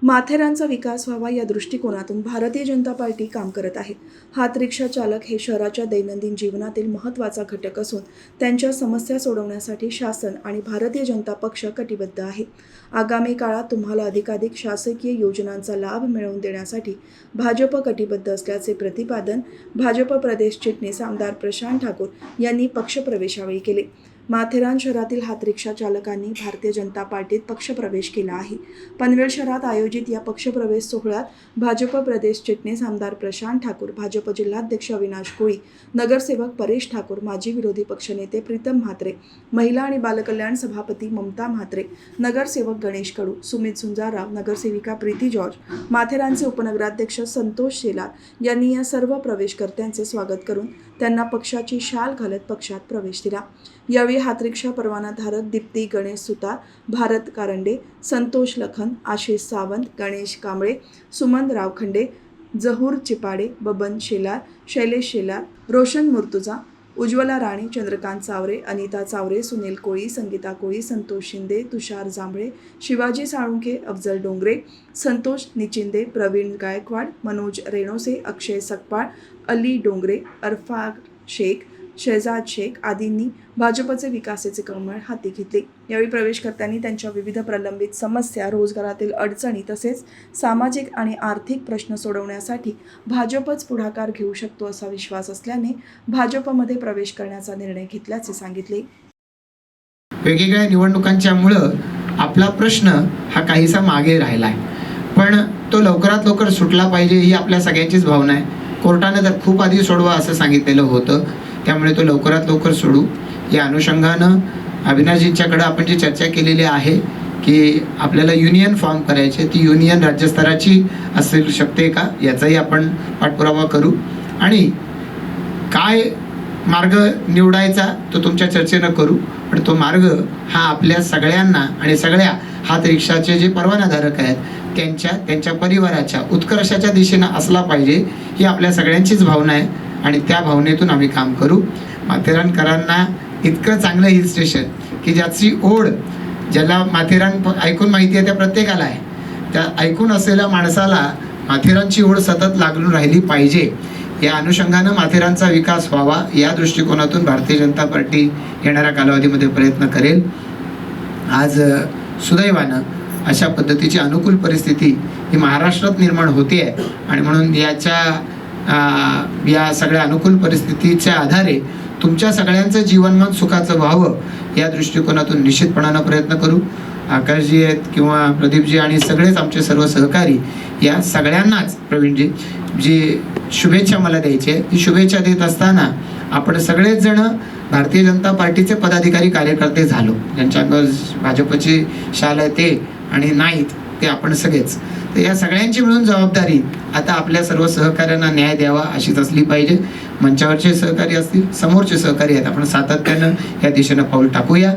माथेरानचा विकास व्हावा या दृष्टिकोनातून भारतीय जनता पार्टी काम करत आहे. हात रिक्षा चालक हे शहराच्या दैनंदिन जीवनातील महत्त्वाचा घटक असून त्यांच्या समस्या सोडवण्यासाठी शासन आणि भारतीय जनता पक्ष कटिबद्ध आहे. आगामी काळात तुम्हाला अधिकाधिक शासकीय योजनांचा लाभ मिळवून देण्यासाठी भाजप कटिबद्ध असल्याचे प्रतिपादन भाजप प्रदेश चिटणीस आमदार प्रशांत ठाकूर यांनी पक्षप्रवेशावेळी केले. माथेरान शहरातील हात रिक्षा चालकांनी भारतीय जनता पार्टीत पक्षप्रवेश केला आहे. पनवेल शहरात आयोजित या पक्षप्रवेश सोहळ्यात भाजप प्रदेश चिटणीस आमदार प्रशांत ठाकूर, भाजप जिल्हाध्यक्ष अविनाश कोळी, नगरसेवक परेश ठाकूर, माजी विरोधी पक्षनेते प्रीतम म्हात्रे, महिला आणि बालकल्याण सभापती ममता म्हात्रे, नगरसेवक गणेश कडू, सुमित झुंजारराव, नगरसेविका प्रीती जॉर्ज, माथेरानचे उपनगराध्यक्ष संतोष शेलार यांनी या सर्व प्रवेशकर्त्यांचे स्वागत करून त्यांना पक्षाची शाल घालत पक्षात प्रवेश दिला. यावेळी हातरिक्षा परवानाधारक दीप्ती गणेश सुतार, भारत कारंडे, संतोष लखन, आशिष सावंत, गणेश कांबळे, सुमन रावखंडे, जहूर चिपाडे, बबन शेलार, शैलेश शेलार, रोशन मुर्तुजा, उज्ज्वला राणी, चंद्रकांत चावरे, अनिता चावरे, सुनील कोळी, संगीता कोळी, संतोष शिंदे, तुषार जांभळे, शिवाजी साळुंखे, अफजल डोंगरे, संतोष निचिंदे, प्रवीण गायकवाड, मनोज रेणोसे, अक्षय सकपाळ, अली डोंगरे, अरफाग शेख, शहजाद शेख आदींनी भाजपचे विकासाचे कमळ हाती घेतले. यावेळी प्रवेशकर्त्यांनी त्यांच्या विविध प्रलंबित समस्या, रोजगारातील अडचणी तसेच सामाजिक आणि आर्थिक प्रश्न सोडवण्यासाठी भाजपच पुढाकार घेऊ शकतो असा विश्वास असल्याने भाजपमध्ये प्रवेश करण्याचा निर्णय घेतल्याचे सांगितले. वेगवेगळ्या निवडणुकांच्यामुळं आपला प्रश्न हा काहीसा मागे राहिला आहे, पण तो लवकरात लवकर सुटला पाहिजे ही आपल्या सगळ्यांचीच भावना आहे. कोर्टाने तर खूप आधी सोडवा असं सांगितलेलं होतं, त्यामुळे तो लवकरात लवकर सोडू या अनुषंगानं अविनाशजींच्याकडं आपण जी चर्चा केलेली आहे की आपल्याला युनियन फॉर्म करायचे, ती युनियन राज्यस्तराची असू शकते का याचाही आपण पाठपुरावा करू आणि काय मार्ग निवडायचा तो तुमच्या चर्चेनं करू, पण तो मार्ग हा आपल्या सगळ्यांना आणि सगळ्या हात रिक्षाचे जे परवानाधारक आहेत त्यांच्या परिवाराच्या उत्कर्षाच्या दिशेनं असला पाहिजे ही आपल्या सगळ्यांचीच भावना आहे आणि त्या भावनेतून आम्ही काम करू. माथेरानकरांना इतकं चांगलं हिल स्टेशन की ज्याची ओढ ज्याला माथेरान ऐकून माहिती आहे त्या प्रत्येकाला आहे, त्या ऐकून असलेल्या माणसाला माथेरानची ओढ सतत लागून राहिली पाहिजे या अनुषंगानं माथेरानचा विकास व्हावा या दृष्टिकोनातून भारतीय जनता पार्टी येणाऱ्या कालावधीमध्ये प्रयत्न करेल. आज सुदैवानं अशा पद्धतीची अनुकूल परिस्थिती ही महाराष्ट्रात निर्माण होते आहे आणि म्हणून या सगळ्या अनुकूल परिस्थितीच्या आधारे तुमच्या सगळ्यांचं जीवनमान सुखाचं व्हावं या दृष्टिकोनातून निश्चितपणानं प्रयत्न करू. आकाशजी आहेत किंवा प्रदीपजी आणि सगळेच आमचे सर्व सहकारी या सगळ्यांनाच प्रवीणजी जी शुभेच्छा मला द्यायची आहे ती शुभेच्छा देत असताना आपण सगळेच जण भारतीय जनता पार्टीचे पदाधिकारी कार्यकर्ते झालो, ज्यांच्या भाजपची शाल आहे ते आणि नाहीत ते आपण सगळेच, तर या सगळ्यांची मिळून जबाबदारी आता आपल्या सर्व सहकाऱ्यांना न्याय द्यावा अशीच असली पाहिजे. मंचावरचे सहकारी असतील, समोरचे सहकारी आहेत, आपण सातत्यानं या दिशेनं पाऊल टाकूया.